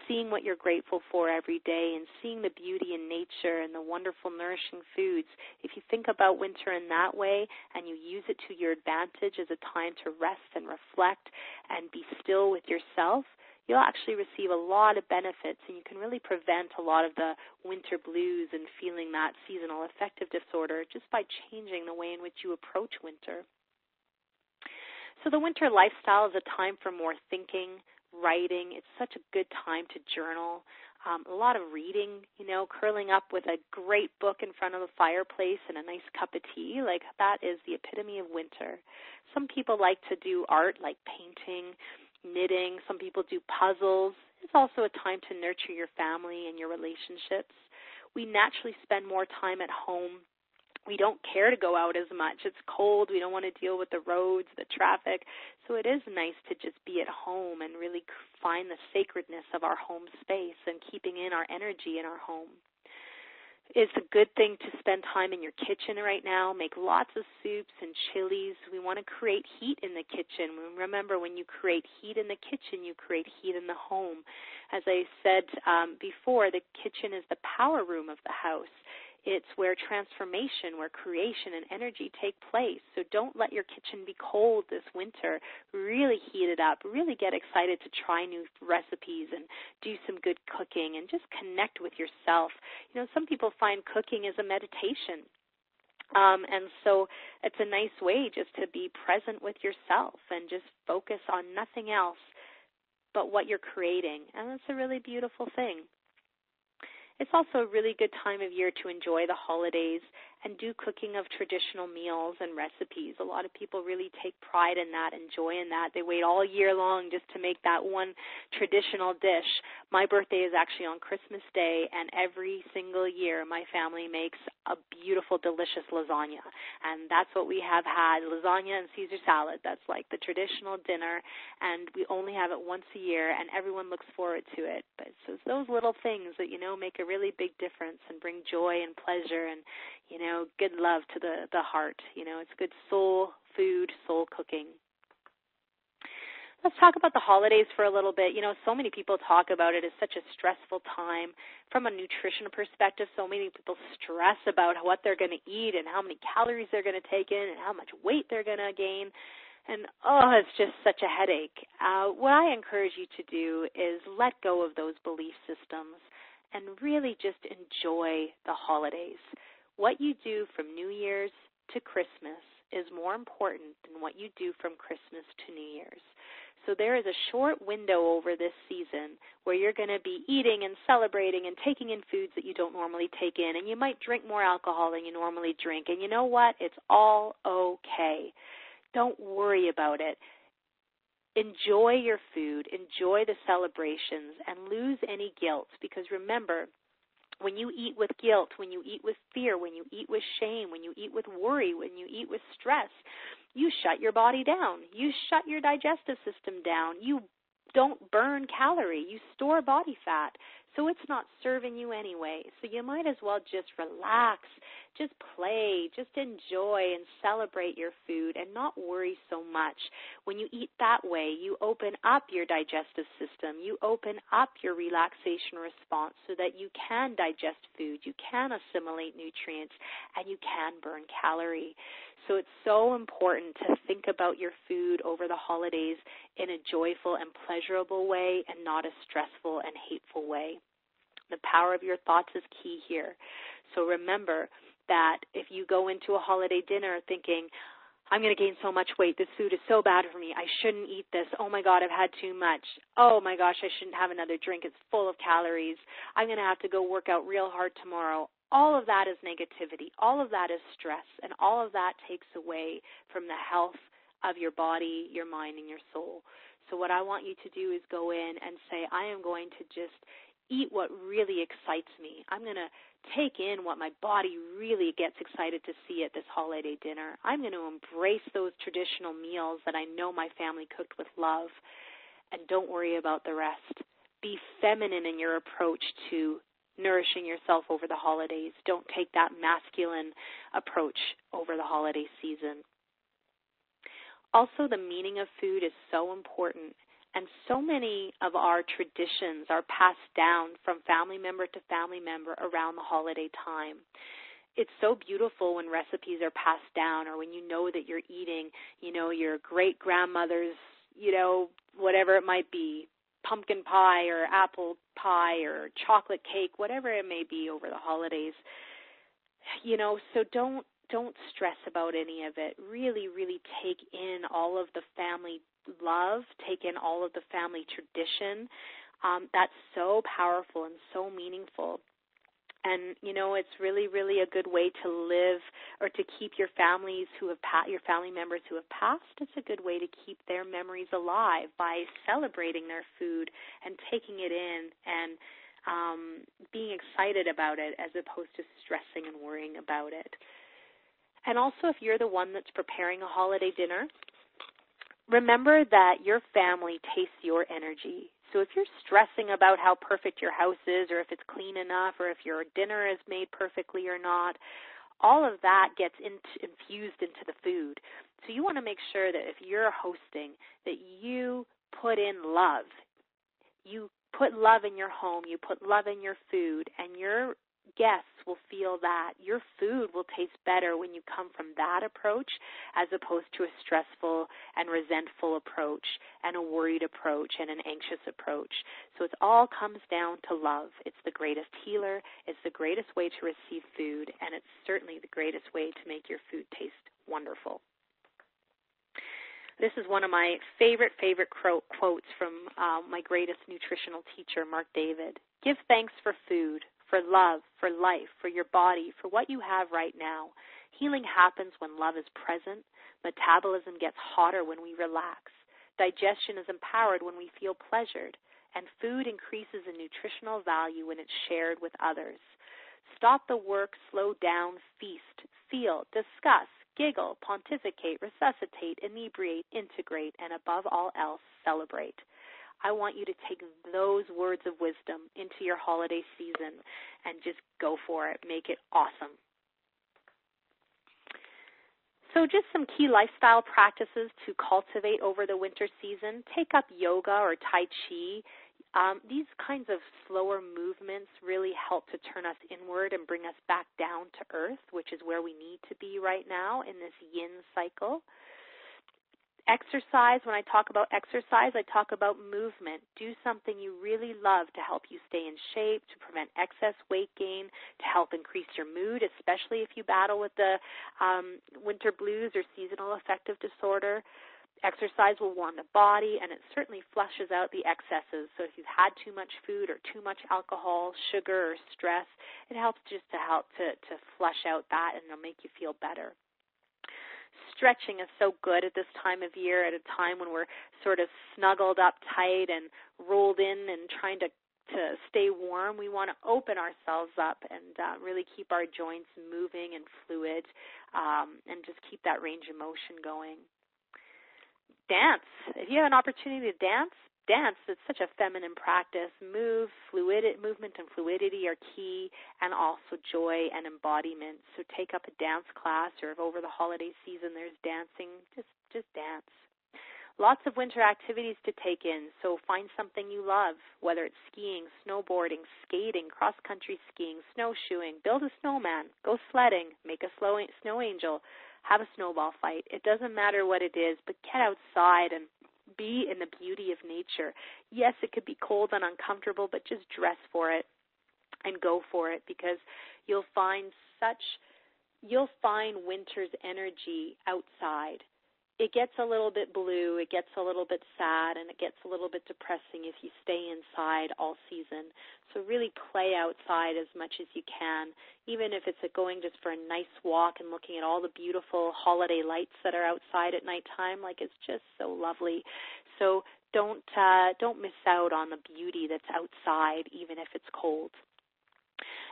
seeing what you're grateful for every day and seeing the beauty in nature and the wonderful nourishing foods. If you think about winter in that way and you use it to your advantage as a time to rest and reflect and be still with yourself, you'll actually receive a lot of benefits, and you can really prevent a lot of the winter blues and feeling that seasonal affective disorder just by changing the way in which you approach winter. So the winter lifestyle is a time for more thinking, writing. It's such a good time to journal. A lot of reading, curling up with a great book in front of the fireplace and a nice cup of tea. Like, that is the epitome of winter. Some people like to do art, like painting, knitting. Some people do puzzles. It's also a time to nurture your family and your relationships. We naturally spend more time at home. We don't care to go out as much. It's cold. We don't want to deal with the roads, the traffic. So it is nice to just be at home and really find the sacredness of our home space and keeping in our energy in our home. It's a good thing to spend time in your kitchen right now. Make lots of soups and chilies. We want to create heat in the kitchen. Remember, when you create heat in the kitchen, you create heat in the home. As I said before, the kitchen is the power room of the house. It's where transformation, where creation and energy take place. So don't let your kitchen be cold this winter. Really heat it up. Really get excited to try new recipes and do some good cooking and just connect with yourself. Some people find cooking is a meditation. And so it's a nice way just to be present with yourself and just focus on nothing else but what you're creating. And that's a really beautiful thing. It's also a really good time of year to enjoy the holidays and do cooking of traditional meals and recipes. A lot of people really take pride in that, enjoy in that. They wait all year long just to make that one traditional dish. My birthday is actually on Christmas Day, and every single year my family makes a beautiful, delicious lasagna. And that's what we have had, lasagna and Caesar salad. That's like the traditional dinner, and we only have it once a year, and everyone looks forward to it. But it's those little things that, make a really big difference and bring joy and pleasure and, good love to the heart. It's good soul food, soul cooking. Let's talk about the holidays for a little bit. So many people talk about it as such a stressful time. From a nutrition perspective, so many people stress about what they're going to eat and how many calories they're going to take in and how much weight they're going to gain. And, it's just such a headache. What I encourage you to do is let go of those belief systems and really just enjoy the holidays. What you do from New Year's to Christmas is more important than what you do from Christmas to New Year's. So there is a short window over this season where you're going to be eating and celebrating and taking in foods that you don't normally take in, and you might drink more alcohol than you normally drink. And you know what? It's all okay. Don't worry about it. Enjoy your food, enjoy the celebrations, and lose any guilt, because remember, when you eat with guilt, when you eat with fear, when you eat with shame, when you eat with worry, when you eat with stress, you shut your body down. You shut your digestive system down. You don't burn calorie. You store body fat. So it's not serving you anyway. So you might as well just relax, just play, just enjoy and celebrate your food and not worry so much. When you eat that way, you open up your digestive system. You open up your relaxation response so that you can digest food, you can assimilate nutrients, and you can burn calorie. So it's so important to think about your food over the holidays in a joyful and pleasurable way and not a stressful and hateful way. The power of your thoughts is key here. So remember that if you go into a holiday dinner thinking, I'm going to gain so much weight, this food is so bad for me, I shouldn't eat this, oh my God, I've had too much, oh my gosh, I shouldn't have another drink, it's full of calories, I'm going to have to go work out real hard tomorrow. All of that is negativity. All of that is stress, and all of that takes away from the health of your body, your mind, and your soul. So what I want you to do is go in and say, I am going to just eat what really excites me. I'm going to take in what my body really gets excited to see at this holiday dinner. I'm going to embrace those traditional meals that I know my family cooked with love, and don't worry about the rest. Be feminine in your approach to nourishing yourself over the holidays. Don't take that masculine approach over the holiday season. Also, the meaning of food is so important, and so many of our traditions are passed down from family member to family member around the holiday time. It's so beautiful when recipes are passed down, or when you know that you're eating, your great-grandmother's, whatever it might be, pumpkin pie or apple pie or chocolate cake, whatever it may be over the holidays. So don't stress about any of it. Really, really take in all of the family love, take in all of the family tradition. That's so powerful and so meaningful. And, it's really, really a good way to live or to keep your families your family members who have passed. It's a good way to keep their memories alive by celebrating their food and taking it in and being excited about it as opposed to stressing and worrying about it. And also, if you're the one that's preparing a holiday dinner, remember that your family tastes your energy. So if you're stressing about how perfect your house is, or if it's clean enough, or if your dinner is made perfectly or not, all of that gets infused into the food. So you want to make sure that if you're hosting, that you put in love. You put love in your home, you put love in your food, and your guests will feel that. Your food will taste better when you come from that approach as opposed to a stressful and resentful approach and a worried approach and an anxious approach. So it all comes down to love. It's the greatest healer. It's the greatest way to receive food, and it's certainly the greatest way to make your food taste wonderful. This is one of my favorite quotes from my greatest nutritional teacher, Mark David. Give thanks for food, for love, for life, for your body, for what you have right now. Healing happens when love is present. Metabolism gets hotter when we relax. Digestion is empowered when we feel pleasured. And food increases in nutritional value when it's shared with others. Stop the work, slow down, feast, feel, discuss, giggle, pontificate, resuscitate, inebriate, integrate, and above all else, celebrate. I want you to take those words of wisdom into your holiday season and just go for it. Make it awesome. So just some key lifestyle practices to cultivate over the winter season. Take up yoga or Tai Chi. These kinds of slower movements really help to turn us inward and bring us back down to earth, which is where we need to be right now in this yin cycle. Exercise, when I talk about exercise, I talk about movement. Do something you really love to help you stay in shape, to prevent excess weight gain, to help increase your mood, especially if you battle with the winter blues or seasonal affective disorder. Exercise will warm the body, and it certainly flushes out the excesses. So if you've had too much food or too much alcohol, sugar, or stress, it helps just to flush out that, and it'll make you feel better. Stretching is so good at this time of year, at a time when we're sort of snuggled up tight and rolled in and trying to stay warm. We want to open ourselves up and really keep our joints moving and fluid and just keep that range of motion going. Dance. If you have an opportunity to dance. It's such a feminine practice. Movement and fluidity are key, and also joy and embodiment. So take up a dance class, or if over the holiday season there's dancing, just dance. Lots of winter activities to take in, so find something you love, whether it's skiing, snowboarding, skating, cross-country skiing, snowshoeing, build a snowman, go sledding, make a snow angel, have a snowball fight. It doesn't matter what it is, but get outside and be in the beauty of nature. Yes, it could be cold and uncomfortable, but just dress for it and go for it, because you'll find winter's energy outside. It gets a little bit blue, it gets a little bit sad, and it gets a little bit depressing if you stay inside all season. So really play outside as much as you can, even if it's going just for a nice walk and looking at all the beautiful holiday lights that are outside at nighttime. Like, it's just so lovely. So don't miss out on the beauty that's outside, even if it's cold.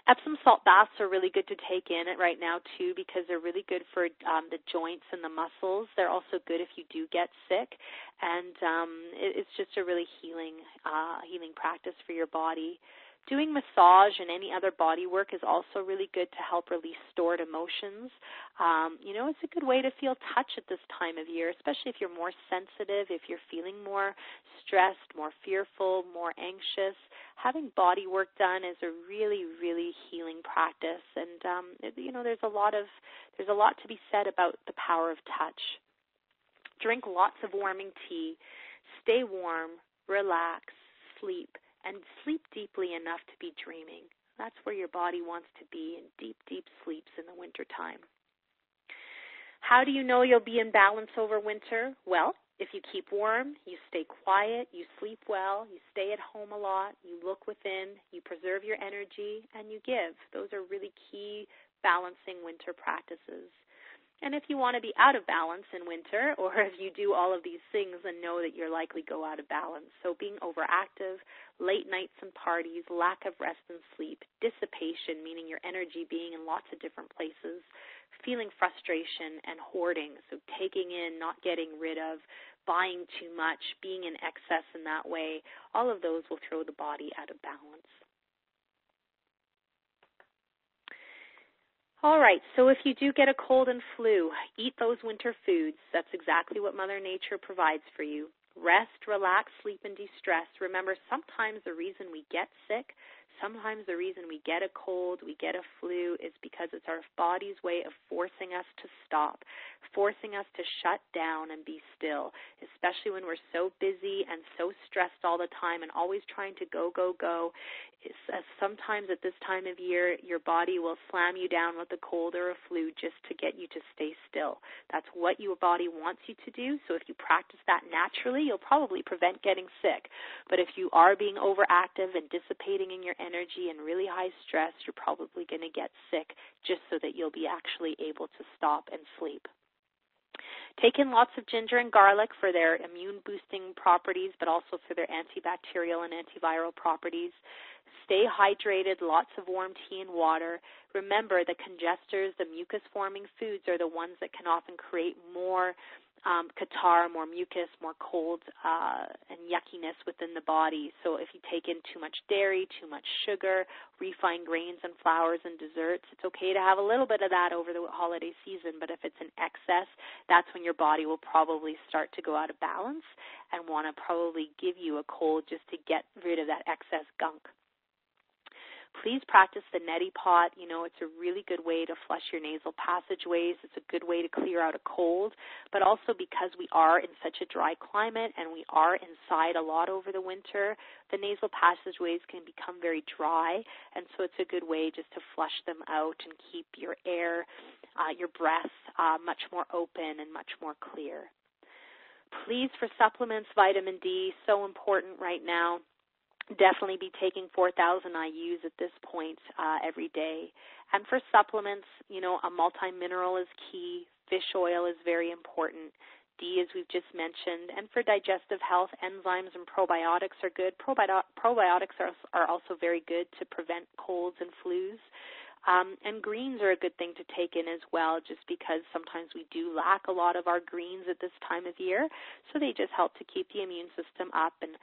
Epsom salt baths are really good to take in right now, too, because they're really good for the joints and the muscles. They're also good if you do get sick, and it's just a really healing practice for your body. Doing massage and any other body work is also really good to help release stored emotions. It's a good way to feel touch at this time of year, especially if you're more sensitive, if you're feeling more stressed, more fearful, more anxious. Having body work done is a really, really healing practice, and there's a lot to be said about the power of touch. Drink lots of warming tea, stay warm, relax, sleep, and sleep deeply enough to be dreaming. That's where your body wants to be, in deep, deep sleeps in the wintertime. How do you know you'll be in balance over winter? Well, If you keep warm, you stay quiet, you sleep well, you stay at home a lot, you look within, you preserve your energy, and you give. Those are really key balancing winter practices. And if you want to be out of balance in winter, or if you do all of these things, then know that you'll likely go out of balance. So being overactive, late nights and parties, lack of rest and sleep, dissipation, meaning your energy being in lots of different places, feeling frustration, and hoarding, so taking in, not getting rid of, buying too much, being in excess in that way, all of those will throw the body out of balance. All right, so if you do get a cold and flu, eat those winter foods. That's exactly what Mother Nature provides for you. Rest, relax, sleep, and de-stress. Remember, sometimes the reason we get sick, sometimes the reason we get a cold, we get a flu, is because it's our body's way of forcing us to stop, forcing us to shut down and be still, especially when we're so busy and so stressed all the time and always trying to go, go, go. Sometimes at this time of year, your body will slam you down with a cold or a flu just to get you to stay still. That's what your body wants you to do, so if you practice that naturally, you'll probably prevent getting sick. But if you are being overactive and dissipating in your energy and really high stress, you're probably going to get sick just so that you'll be actually able to stop and sleep. Take in lots of ginger and garlic for their immune-boosting properties, but also for their antibacterial and antiviral properties. Stay hydrated, lots of warm tea and water. Remember, the congestors, the mucus-forming foods, are the ones that can often create more catarrh, more mucus, more cold and yuckiness within the body. So if you take in too much dairy, too much sugar, refined grains and flours and desserts, it's okay to have a little bit of that over the holiday season, but if it's in excess, that's when your body will probably start to go out of balance and want to probably give you a cold just to get rid of that excess gunk. Please practice the neti pot. You know, it's a really good way to flush your nasal passageways. It's a good way to clear out a cold. But also because we are in such a dry climate and we are inside a lot over the winter, the nasal passageways can become very dry. And so it's a good way just to flush them out and keep your air, your breath much more open and much more clear. Please, for supplements, vitamin D, so important right now. Definitely be taking 4,000 IUs at this point every day. And for supplements, you know, a multi-mineral is key. Fish oil is very important. D, as we've just mentioned. And for digestive health, enzymes and probiotics are good. Probiotics are also very good to prevent colds and flus. And greens are a good thing to take in as well, just because sometimes we do lack a lot of our greens at this time of year. So they just help to keep the immune system up and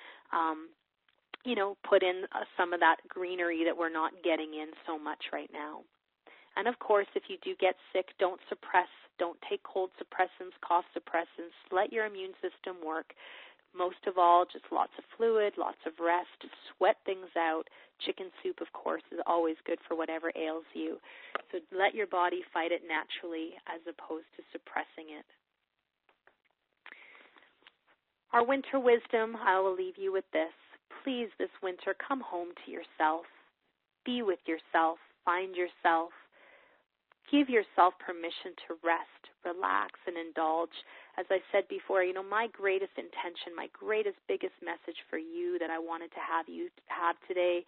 you know, put in some of that greenery that we're not getting in so much right now. And of course, if you do get sick, don't suppress, don't take cold suppressants, cough suppressants. Let your immune system work. Most of all, just lots of fluid, lots of rest, sweat things out. Chicken soup, of course, is always good for whatever ails you. So let your body fight it naturally as opposed to suppressing it. Our winter wisdom, I will leave you with this. Please, this winter, come home to yourself. Be with yourself. Find yourself. Give yourself permission to rest, relax, and indulge. As I said before, you know, my greatest intention, my greatest, biggest message for you that I wanted to have you have today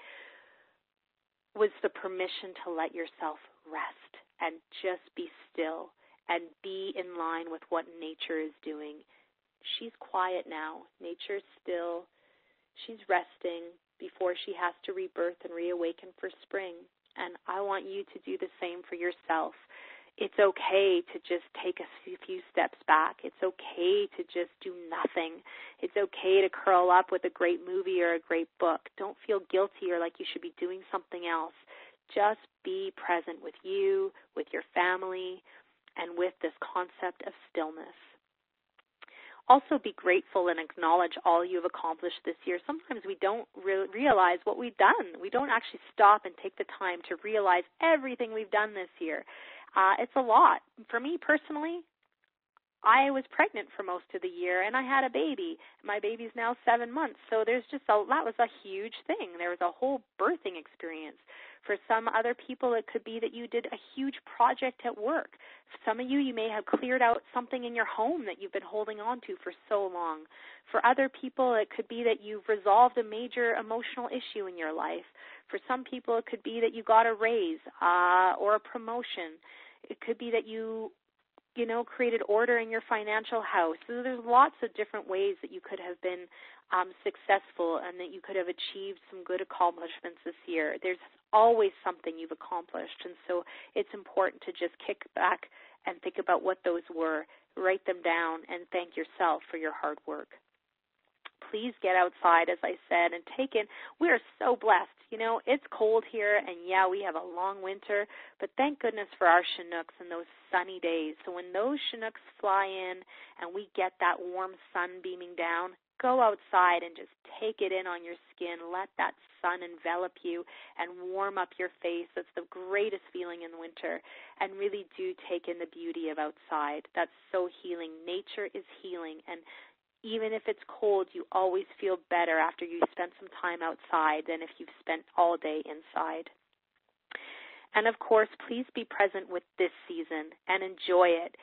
was the permission to let yourself rest and just be still and be in line with what nature is doing. She's quiet now. Nature's still. She's resting before she has to rebirth and reawaken for spring. And I want you to do the same for yourself. It's okay to just take a few steps back. It's okay to just do nothing. It's okay to curl up with a great movie or a great book. Don't feel guilty or like you should be doing something else. Just be present with you, with your family, and with this concept of stillness. Also be grateful and acknowledge all you've accomplished this year. Sometimes we don't realize what we've done. We don't actually stop and take the time to realize everything we've done this year. It's a lot. For me personally, I was pregnant for most of the year, and I had a baby. My baby's now 7 months, so that was a huge thing. There was a whole birthing experience. For some other people, it could be that you did a huge project at work. For some of you, you may have cleared out something in your home that you've been holding on to for so long. For other people, it could be that you've resolved a major emotional issue in your life. For some people, it could be that you got a raise or a promotion. It could be that you created order in your financial house. So there's lots of different ways that you could have been successful and that you could have achieved some good accomplishments this year. There's always something you've accomplished, and so it's important to just kick back and think about what those were, write them down, and thank yourself for your hard work. Please get outside, as I said, and take in. We are so blessed. It's cold here, and yeah, we have a long winter, but thank goodness for our Chinooks and those sunny days. So when those Chinooks fly in and we get that warm sun beaming down, go outside and just take it in on your skin. Let that sun envelop you and warm up your face. That's the greatest feeling in the winter. And really do take in the beauty of outside. That's so healing. Nature is healing, and even if it's cold, you always feel better after you spend some time outside than if you've spent all day inside. And of course, please be present with this season and enjoy it.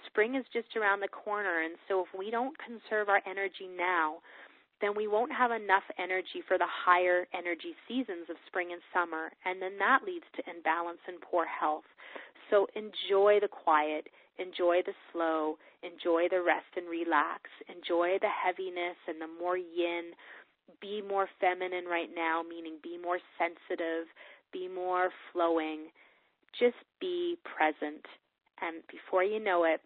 Spring is just around the corner, and so if we don't conserve our energy now, then we won't have enough energy for the higher energy seasons of spring and summer, and then that leads to imbalance and poor health. So enjoy the quiet, enjoy the slow, enjoy the rest and relax, enjoy the heaviness and the more yin. Be more feminine right now, meaning be more sensitive, be more flowing. Just be present, and before you know it,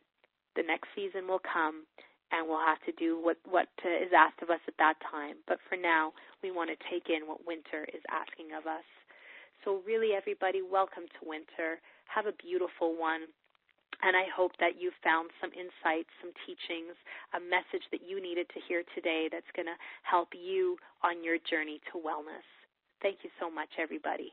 the next season will come, and we'll have to do what is asked of us at that time. But for now, we want to take in what winter is asking of us. So really, everybody, welcome to winter. Have a beautiful one. And I hope that you found some insights, some teachings, a message that you needed to hear today that's going to help you on your journey to wellness. Thank you so much, everybody.